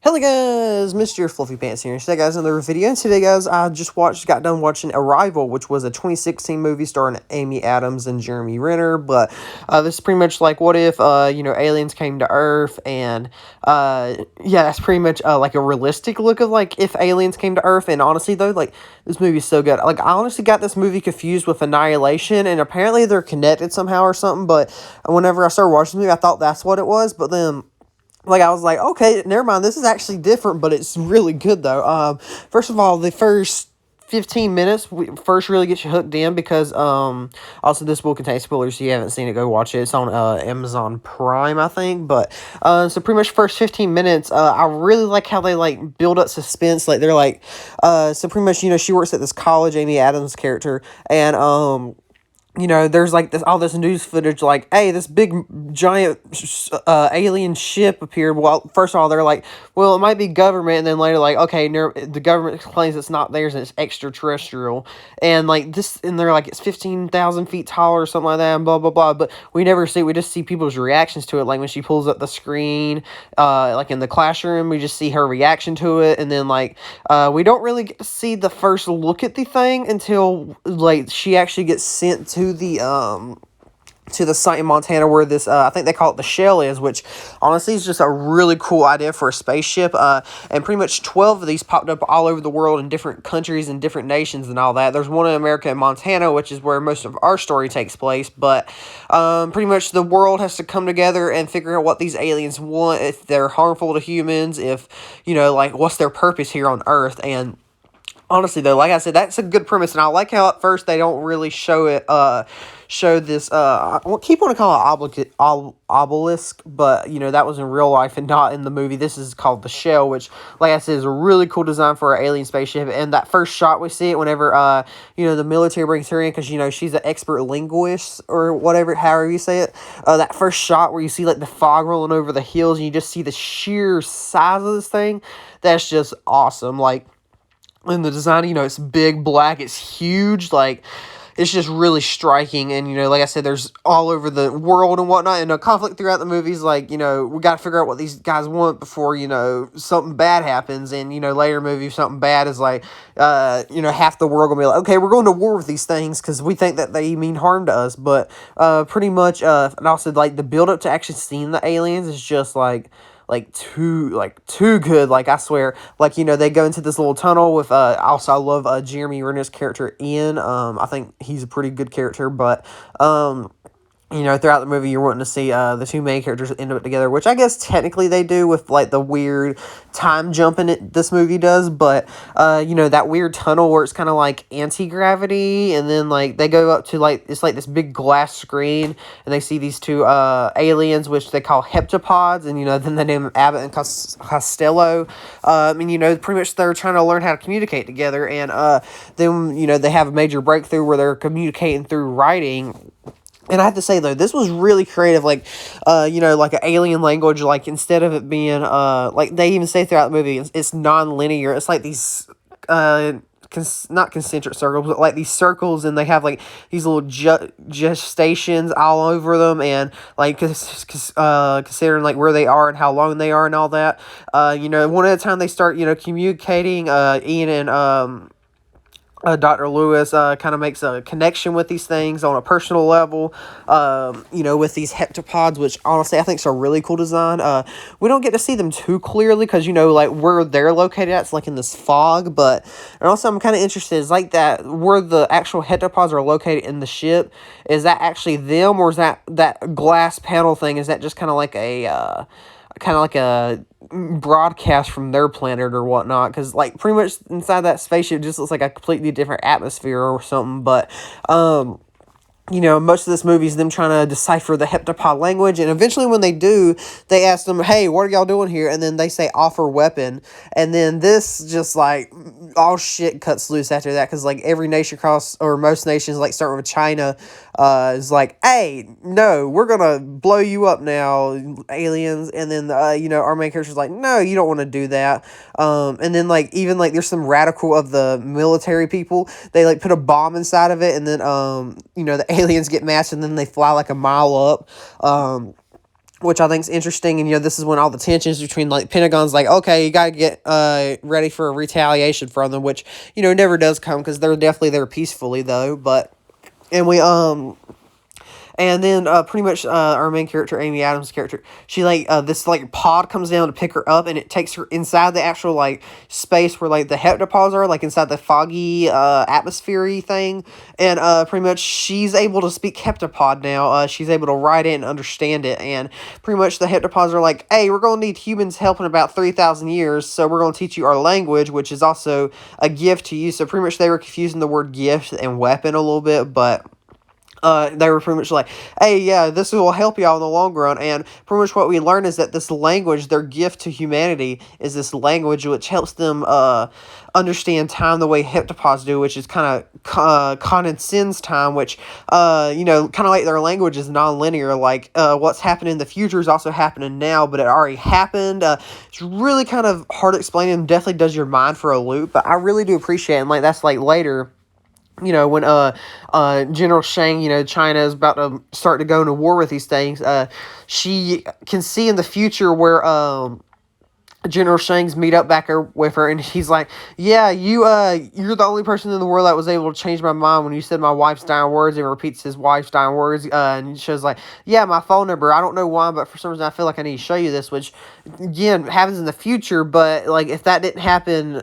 Hello guys, Mr. Fluffy Pants here. Today guys, another video. And today guys, I just got done watching Arrival, which was a 2016 movie starring Amy Adams and Jeremy Renner. But this is pretty much like, what if aliens came to Earth, and yeah, that's pretty much like a realistic look of like if aliens came to Earth. And honestly though, like this movie is so good. Like I honestly got this movie confused with Annihilation, and apparently they're connected somehow or something. But whenever I started watching the movie, I thought that's what it was. But then like, I was like, okay, never mind, this is actually different, but it's really good, though. First of all, the first 15 minutes first really gets you hooked in because, also this will contain spoilers, so if you haven't seen it, go watch it. It's on, Amazon Prime, I think, but, so pretty much first 15 minutes, I really like how they, like, build up suspense, like, they're like, so pretty much, she works at this college, Amy Adams' character, and, there's like all this news footage, like, hey, this big giant alien ship appeared. Well, first of all, they're like, well, it might be government, and then later, like, okay, the government claims it's not theirs and it's extraterrestrial, and like this, and they're like, it's 15,000 feet tall or something like that, and blah blah blah. But we just see people's reactions to it, like when she pulls up the screen, like in the classroom, we just see her reaction to it, and then like, we don't really get to see the first look at the thing until like she actually gets sent to the site in Montana where this, I think they call it the shell is, which honestly is just a really cool idea for a spaceship, and pretty much 12 of these popped up all over the world in different countries and different nations and all that. There's one in America in Montana, which is where most of our story takes place, but, pretty much the world has to come together and figure out what these aliens want, if they're harmful to humans, if, like, what's their purpose here on Earth. And honestly, though, like I said, that's a good premise, and I like how at first they don't really show it, show this, I keep wanting to call it obelisk, but, that was in real life and not in the movie. This is called the shell, which, like I said, is a really cool design for an alien spaceship, and that first shot we see it whenever, the military brings her in, because, she's an expert linguist, or whatever, however you say it, that first shot where you see, like, the fog rolling over the hills, and you just see the sheer size of this thing, that's just awesome. Like, and the design, it's big, black, it's huge, like, it's just really striking, and, like I said, there's all over the world and whatnot, and a conflict throughout the movies, like, we gotta figure out what these guys want before, something bad happens, and, later movie, something bad is like, half the world gonna be like, okay, we're going to war with these things, because we think that they mean harm to us, but, pretty much, and also, like, the build-up to actually seeing the aliens is just, too good. Like, I swear, like, they go into this little tunnel with, also, I love, Jeremy Renner's character, Ian. I think he's a pretty good character, but, throughout the movie, you're wanting to see, the two main characters end up together, which I guess technically they do with, like, the weird time jumping this movie does, but, that weird tunnel where it's kind of like anti-gravity, and then, like, they go up to, like, it's like this big glass screen, and they see these two, aliens, which they call heptapods, and, then they name them Abbott and Costello. Pretty much they're trying to learn how to communicate together, and, then, they have a major breakthrough where they're communicating through writing. And I have to say, though, this was really creative, like, like an alien language, like, instead of it being, like, they even say throughout the movie, it's non-linear, it's like these, not concentric circles, but, like, these circles, and they have, like, these little gestations all over them, and, like, considering, like, where they are and how long they are and all that, one at a time they start, communicating, Ian and, Dr. Lewis kind of makes a connection with these things on a personal level, with these heptapods, which honestly I think is a really cool design. We don't get to see them too clearly because, like, where they're located at, it's like in this fog, but, and also I'm kind of interested, is like that, where the actual heptapods are located in the ship, is that actually them, or is that glass panel thing, is that just kind of like a broadcast from their planet or whatnot, because, like, pretty much inside that spaceship just looks like a completely different atmosphere or something, but, most of this movie is them trying to decipher the heptapod language, and eventually when they do, they ask them, hey, what are y'all doing here? And then they say, offer weapon, and then this just, like, all shit cuts loose after that, because, like, every nation or most nations, like, starting with China, is like, hey, no, we're gonna blow you up now, aliens, and then, our main character's like, no, you don't want to do that, and then, like, even, like, there's some radical of the military people, they, like, put a bomb inside of it, and then, the aliens get matched, and then they fly like a mile up, which I think is interesting. And, this is when all the tensions between, like, Pentagon's like, okay, you got to get ready for a retaliation from them, which, never does come because they're definitely there peacefully, though. But, and we, and then pretty much our main character, Amy Adams' character, she this pod comes down to pick her up, and it takes her inside the actual space where the heptapods are, inside the foggy atmosphere thing, and pretty much she's able to speak heptapod now. She's able to write it and understand it, and pretty much the heptapods are like, hey, we're gonna need humans help in about 3,000 years, so we're gonna teach you our language, which is also a gift to you. So pretty much they were confusing the word gift and weapon a little bit, but they were pretty much like, hey, yeah, this will help y'all in the long run. And pretty much what we learn is that this language, their gift to humanity, is this language which helps them understand time the way heptapods do, which is kind of condescends time, which, kind of like their language is non-linear. What's happening in the future is also happening now, but it already happened. It's really kind of hard to explain, and definitely does your mind for a loop, but I really do appreciate it. And, that's later, when General Shang, China is about to start to go into war with these things, she can see in the future where General Shang's meet up with her, and he's like, yeah, you're the only person in the world that was able to change my mind when you said my wife's dying words, and repeats his wife's dying words, and she was like, yeah, my phone number, I don't know why, but for some reason I feel like I need to show you this, which, again, happens in the future, but, if that didn't happen,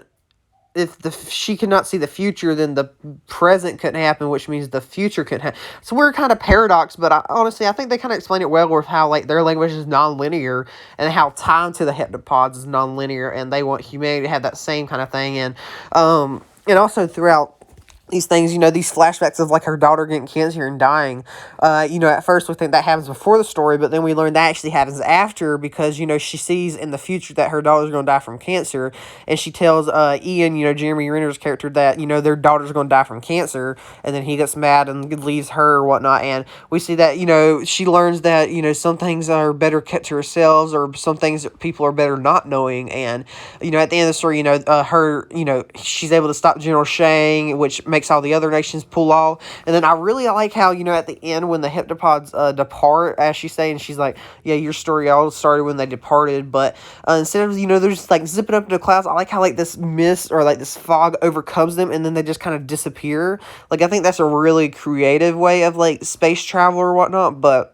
if she could not see the future, then the present couldn't happen, which means the future couldn't happen. So we're kind of paradox, but honestly, I think they kind of explain it well with how, their language is non-linear, and how time to the heptapods is non-linear, and they want humanity to have that same kind of thing. And also throughout these things, these flashbacks of her daughter getting cancer and dying, at first we think that happens before the story, but then we learn that actually happens after, because she sees in the future that her daughter's going to die from cancer, and she tells Ian, Jeremy Renner's character, that their daughter's going to die from cancer, and then he gets mad and leaves her or whatnot. And we see that she learns that some things are better kept to herself, or some things that people are better not knowing. And at the end of the story, her she's able to stop General Shang, which makes all the other nations pull off. And then I really like how, at the end, when the heptapods depart, as she's saying, she's like, yeah, your story all started when they departed, but instead of, they're just zipping up into the clouds, I like how this mist or this fog overcomes them, and then they just kind of disappear. I think that's a really creative way of space travel or whatnot. But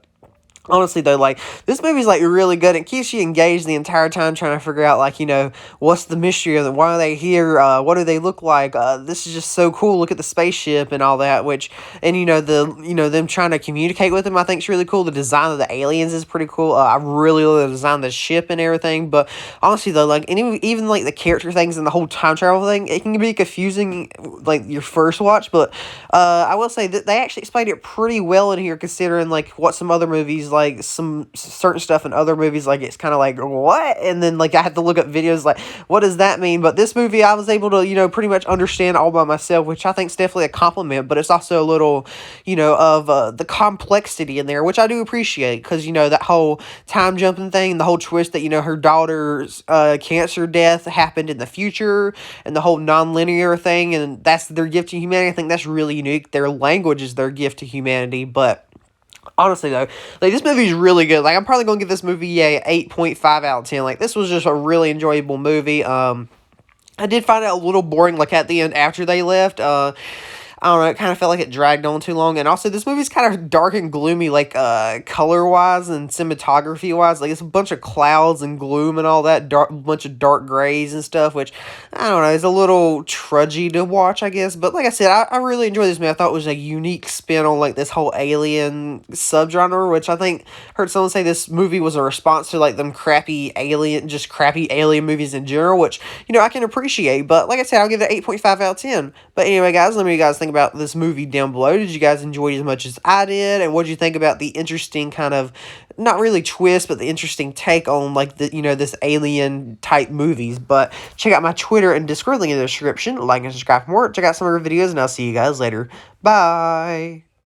honestly, though, this movie's, really good. It keeps you engaged the entire time, trying to figure out, what's the mystery of them? Why are they here? What do they look like? This is just so cool. Look at the spaceship and all that, and, them trying to communicate with them, I think is really cool. The design of the aliens is pretty cool. I really love the design of the ship and everything. But honestly, though, even the character things and the whole time travel thing, it can be confusing, your first watch. But I will say that they actually explained it pretty well in here, considering, what some other movies, some certain stuff in other movies, it's kind of what? And then, I had to look up videos, what does that mean? But this movie, I was able to, pretty much understand all by myself, which I think is definitely a compliment, but it's also a little, of the complexity in there, which I do appreciate, because, that whole time jumping thing, the whole twist that, her daughter's cancer death happened in the future, and the whole non-linear thing, and that's their gift to humanity. I think that's really unique. Their language is their gift to humanity. But honestly, though, this movie is really good. I'm probably going to give this movie a 8.5 out of 10. This was just a really enjoyable movie. I did find it a little boring, at the end after they left. I don't know, it kind of felt like it dragged on too long. And also, this movie's kind of dark and gloomy, color-wise and cinematography-wise. It's a bunch of clouds and gloom and all that, bunch of dark grays and stuff, which, I don't know, is a little trudgy to watch, I guess. But like I said, I really enjoyed this movie. I thought it was a unique spin on, this whole alien subgenre, which I think, heard someone say this movie was a response to, them crappy alien movies in general, which, I can appreciate. But like I said, I'll give it an 8.5 out of 10. But anyway, guys, let me know what you guys think about this movie down below. Did you guys enjoy it as much as I did? And what did you think about the interesting kind of, not really twist, but the interesting take on this alien type movies? But check out my Twitter and Discord link in the description. Like and subscribe for more. Check out some of our videos, and I'll see you guys later. Bye.